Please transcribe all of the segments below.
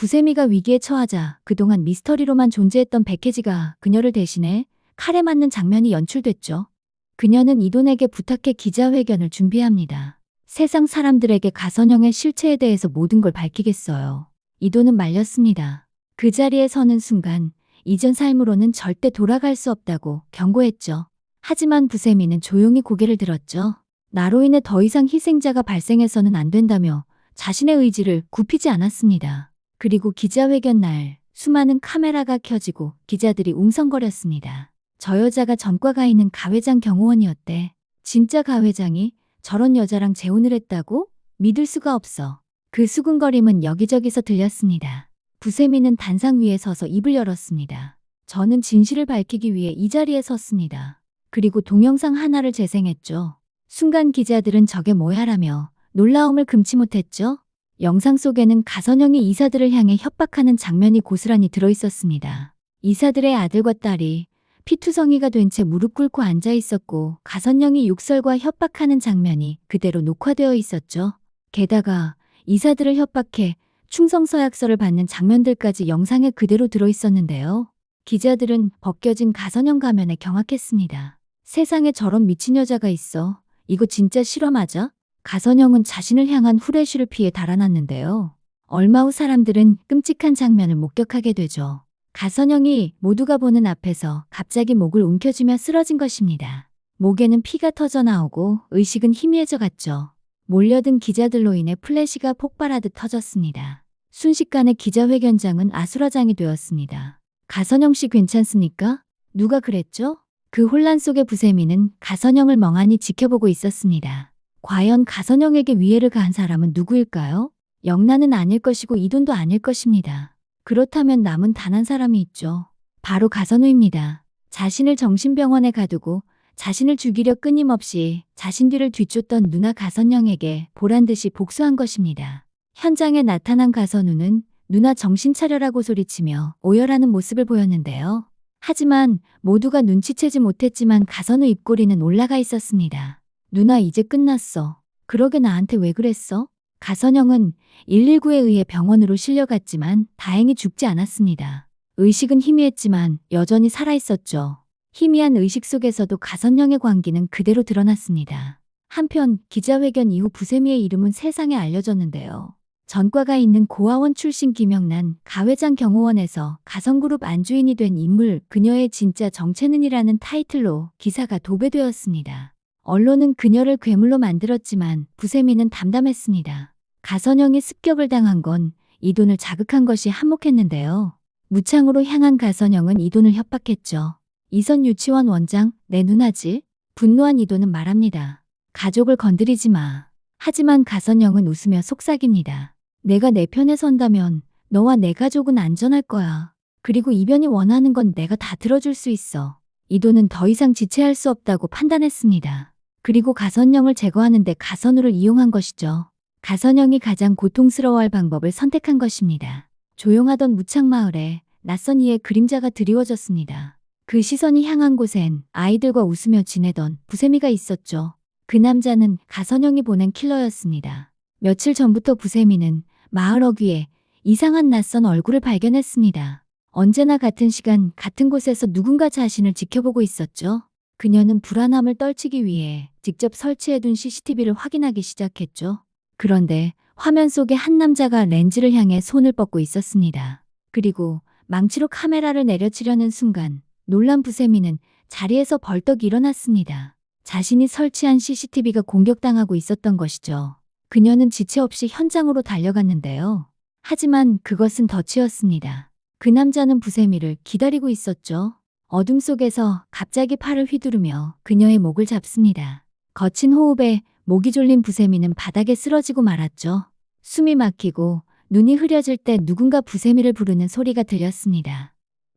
부세미가 위기에 처하자 그동안 미스터리로만 존재했던 백혜지가 그녀를 대신해 칼에 맞는 장면이 연출됐죠. 그녀는 이돈에게 부탁해 기자회견을 준비합니다. 세상 사람들에게 가선영의 실체에 대해서 모든 걸 밝히겠어요. 이돈은 말렸습니다. 그 자리에 서는 순간 이전 삶으로는 절대 돌아갈 수 없다고 경고했죠. 하지만 부세미는 조용히 고개를 들었죠. 나로 인해 더 이상 희생자가 발생해서는 안 된다며 자신의 의지를 굽히지 않았습니다. 그리고 기자회견 날 수많은 카메라가 켜지고 기자들이 웅성거렸습니다. 저 여자가 전과가 있는 가회장 경호원이었대. 진짜 가회장이 저런 여자랑 재혼을 했다고? 믿을 수가 없어. 그 수군거림은 여기저기서 들렸습니다. 부세미는 단상 위에 서서 입을 열었습니다. 저는 진실을 밝히기 위해 이 자리에 섰습니다. 그리고 동영상 하나를 재생했죠. 순간 기자들은 저게 뭐야라며 놀라움을 금치 못했죠. 영상 속에는 가선영이 이사들을 향해 협박하는 장면이 고스란히 들어있었습니다. 이사들의 아들과 딸이 피투성이가 된 채 무릎 꿇고 앉아 있었고 가선영이 욕설과 협박하는 장면이 그대로 녹화되어 있었죠. 게다가 이사들을 협박해 충성서약서를 받는 장면들까지 영상에 그대로 들어있었는데요. 기자들은 벗겨진 가선영 가면에 경악했습니다. 세상에 저런 미친 여자가 있어. 이거 진짜 실화 맞아? 가선영은 자신을 향한 후레쉬를 피해 달아났는데요. 얼마 후 사람들은 끔찍한 장면을 목격하게 되죠. 가선영이 모두가 보는 앞에서 갑자기 목을 움켜쥐며 쓰러진 것입니다. 목에는 피가 터져 나오고 의식은 희미해져 갔죠. 몰려든 기자들로 인해 플래시가 폭발하듯 터졌습니다. 순식간에 기자회견장은 아수라장이 되었습니다. 가선영 씨 괜찮습니까? 누가 그랬죠? 그 혼란 속의 부세미는 가선영을 멍하니 지켜보고 있었습니다. 과연 가선영에게 위해를 가한 사람은 누구일까요? 영란은 아닐 것이고 이돈도 아닐 것입니다. 그렇다면 남은 단 한 사람이 있죠. 바로 가선우입니다. 자신을 정신병원에 가두고 자신을 죽이려 끊임없이 자신 뒤를 뒤쫓던 누나 가선영에게 보란듯이 복수한 것입니다. 현장에 나타난 가선우는 누나 정신 차려라고 소리치며 오열하는 모습을 보였는데요. 하지만 모두가 눈치채지 못했지만 가선우 입꼬리는 올라가 있었습니다. 누나 이제 끝났어. 그러게 나한테 왜 그랬어? 가선영은 119에 의해 병원으로 실려갔지만 다행히 죽지 않았습니다. 의식은 희미했지만 여전히 살아있었죠. 희미한 의식 속에서도 가선영의 광기는 그대로 드러났습니다. 한편 기자회견 이후 부세미의 이름은 세상에 알려졌는데요. 전과가 있는 고아원 출신 김영란 가회장 경호원에서 가선그룹 안주인이 된 인물 그녀의 진짜 정체는이라는 타이틀로 기사가 도배되었습니다. 언론은 그녀를 괴물로 만들었지만 부세미는 담담했습니다. 가선영이 습격을 당한 건 이돈을 자극한 것이 한몫했는데요. 무창으로 향한 가선영은 이돈을 협박했죠. 이선 유치원 원장, 내 누나지? 분노한 이돈은 말합니다. 가족을 건드리지 마. 하지만 가선영은 웃으며 속삭입니다. 내가 내 편에 선다면 너와 내 가족은 안전할 거야. 그리고 이변이 원하는 건 내가 다 들어줄 수 있어. 이돈은 더 이상 지체할 수 없다고 판단했습니다. 그리고 가선영을 제거하는 데 가선우를 이용한 것이죠. 가선영이 가장 고통스러워할 방법을 선택한 것입니다. 조용하던 무창마을에 낯선 이의 그림자가 드리워졌습니다. 그 시선이 향한 곳엔 아이들과 웃으며 지내던 부세미가 있었죠. 그 남자는 가선영이 보낸 킬러였습니다. 며칠 전부터 부세미는 마을 어귀에 이상한 낯선 얼굴을 발견했습니다. 언제나 같은 시간 같은 곳에서 누군가 자신을 지켜보고 있었죠. 그녀는 불안함을 떨치기 위해 직접 설치해둔 CCTV를 확인하기 시작했죠. 그런데 화면 속에 한 남자가 렌즈를 향해 손을 뻗고 있었습니다. 그리고 망치로 카메라를 내려치려는 순간 놀란 부세미는 자리에서 벌떡 일어났습니다. 자신이 설치한 CCTV가 공격당하고 있었던 것이죠. 그녀는 지체 없이 현장으로 달려갔는데요. 하지만 그것은 덫이었습니다. 그 남자는 부세미를 기다리고 있었죠. 어둠 속에서 갑자기 팔을 휘두르며 그녀의 목을 잡습니다. 거친 호흡에 목이 졸린 부세미는 바닥에 쓰러지고 말았죠. 숨이 막히고 눈이 흐려질 때 누군가 부세미를 부르는 소리가 들렸습니다.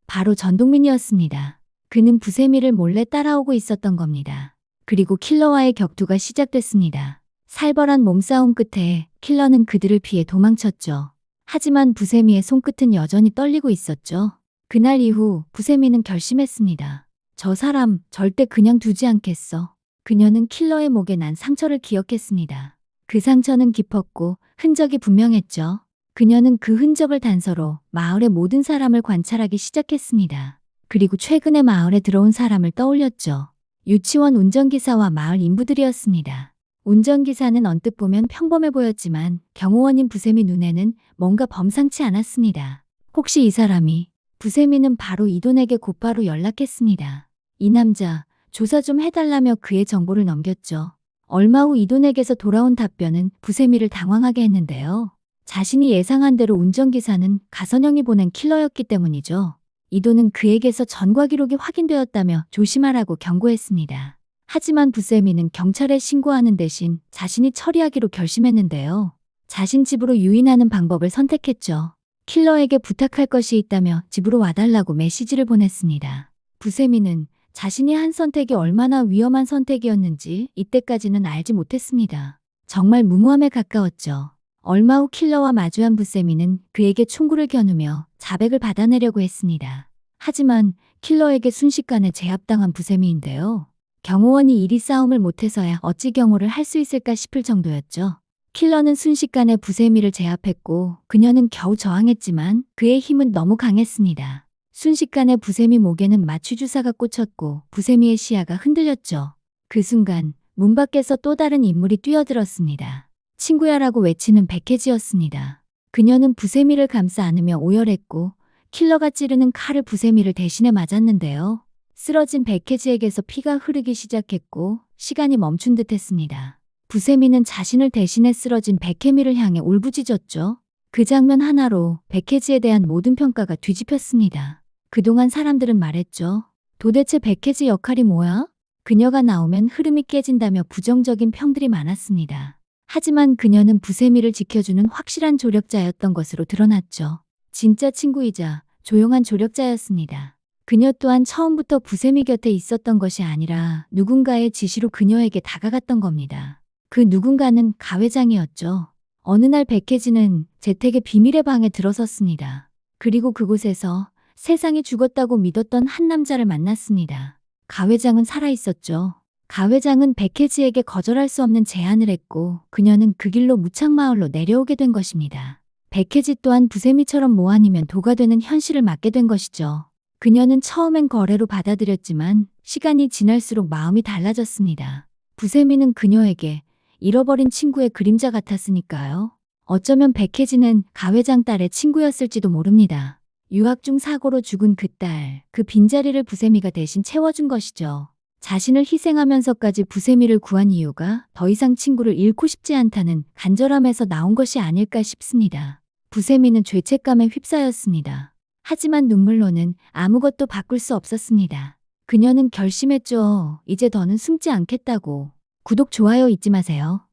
바로 전동민이었습니다. 그는 부세미를 몰래 따라오고 있었던 겁니다. 그리고 킬러와의 격투가 시작됐습니다. 살벌한 몸싸움 끝에 킬러는 그들을 피해 도망쳤죠. 하지만 부세미의 손끝은 여전히 떨리고 있었죠. 그날 이후 부세미는 결심했습니다. 저 사람 절대 그냥 두지 않겠어. 그녀는 킬러의 목에 난 상처를 기억했습니다. 그 상처는 깊었고 흔적이 분명했죠. 그녀는 그 흔적을 단서로 마을의 모든 사람을 관찰하기 시작했습니다. 그리고 최근에 마을에 들어온 사람을 떠올렸죠. 유치원 운전기사와 마을 인부들이었습니다. 운전기사는 언뜻 보면 평범해 보였지만 경호원인 부세미 눈에는 뭔가 범상치 않았습니다. 혹시 이 사람이? 부세미는 바로 이돈에게 곧바로 연락했습니다. 이 남자, 조사 좀 해달라며 그의 정보를 넘겼죠. 얼마 후 이돈에게서 돌아온 답변은 부세미를 당황하게 했는데요. 자신이 예상한 대로 운전기사는 가선영이 보낸 킬러였기 때문이죠. 이돈은 그에게서 전과 기록이 확인되었다며 조심하라고 경고했습니다. 하지만 부세미는 경찰에 신고하는 대신 자신이 처리하기로 결심했는데요. 자신 집으로 유인하는 방법을 선택했죠. 킬러에게 부탁할 것이 있다며 집으로 와달라고 메시지를 보냈습니다. 부세미는 자신이 한 선택이 얼마나 위험한 선택이었는지 이때까지는 알지 못했습니다. 정말 무모함에 가까웠죠. 얼마 후 킬러와 마주한 부세미는 그에게 총구를 겨누며 자백을 받아내려고 했습니다. 하지만 킬러에게 순식간에 제압당한 부세미인데요. 경호원이 이리 싸움을 못해서야 어찌 경호를 할 수 있을까 싶을 정도였죠. 킬러는 순식간에 부세미를 제압했고 그녀는 겨우 저항했지만 그의 힘은 너무 강했습니다. 순식간에 부세미 목에는 마취주사가 꽂혔고 부세미의 시야가 흔들렸죠. 그 순간 문 밖에서 또 다른 인물이 뛰어들었습니다. 친구야라고 외치는 백혜지였습니다. 그녀는 부세미를 감싸 안으며 오열했고 킬러가 찌르는 칼을 부세미를 대신에 맞았는데요. 쓰러진 백혜지에게서 피가 흐르기 시작했고 시간이 멈춘 듯 했습니다. 부세미는 자신을 대신해 쓰러진 백혜미를 향해 울부짖었죠. 그 장면 하나로 백혜지에 대한 모든 평가가 뒤집혔습니다. 그동안 사람들은 말했죠. 도대체 백혜지 역할이 뭐야? 그녀가 나오면 흐름이 깨진다며 부정적인 평들이 많았습니다. 하지만 그녀는 부세미를 지켜주는 확실한 조력자였던 것으로 드러났죠. 진짜 친구이자 조용한 조력자였습니다. 그녀 또한 처음부터 부세미 곁에 있었던 것이 아니라 누군가의 지시로 그녀에게 다가갔던 겁니다. 그 누군가는 가회장이었죠. 어느 날 백혜지는 재택의 비밀의 방에 들어섰습니다. 그리고 그곳에서 세상이 죽었다고 믿었던 한 남자를 만났습니다. 가회장은 살아있었죠. 가회장은 백혜지에게 거절할 수 없는 제안을 했고 그녀는 그 길로 무창마을로 내려오게 된 것입니다. 백혜지 또한 부세미처럼 뭐 아니면 도가 되는 현실을 맞게 된 것이죠. 그녀는 처음엔 거래로 받아들였지만 시간이 지날수록 마음이 달라졌습니다. 부세미는 그녀에게 잃어버린 친구의 그림자 같았으니까요. 어쩌면 백혜지는 가회장 딸의 친구였을지도 모릅니다. 유학 중 사고로 죽은 그 딸, 그 빈자리를 부세미가 대신 채워준 것이죠. 자신을 희생하면서까지 부세미를 구한 이유가 더 이상 친구를 잃고 싶지 않다는 간절함에서 나온 것이 아닐까 싶습니다. 부세미는 죄책감에 휩싸였습니다. 하지만 눈물로는 아무것도 바꿀 수 없었습니다. 그녀는 결심했죠. 이제 더는 숨지 않겠다고. 구독, 좋아요 잊지 마세요.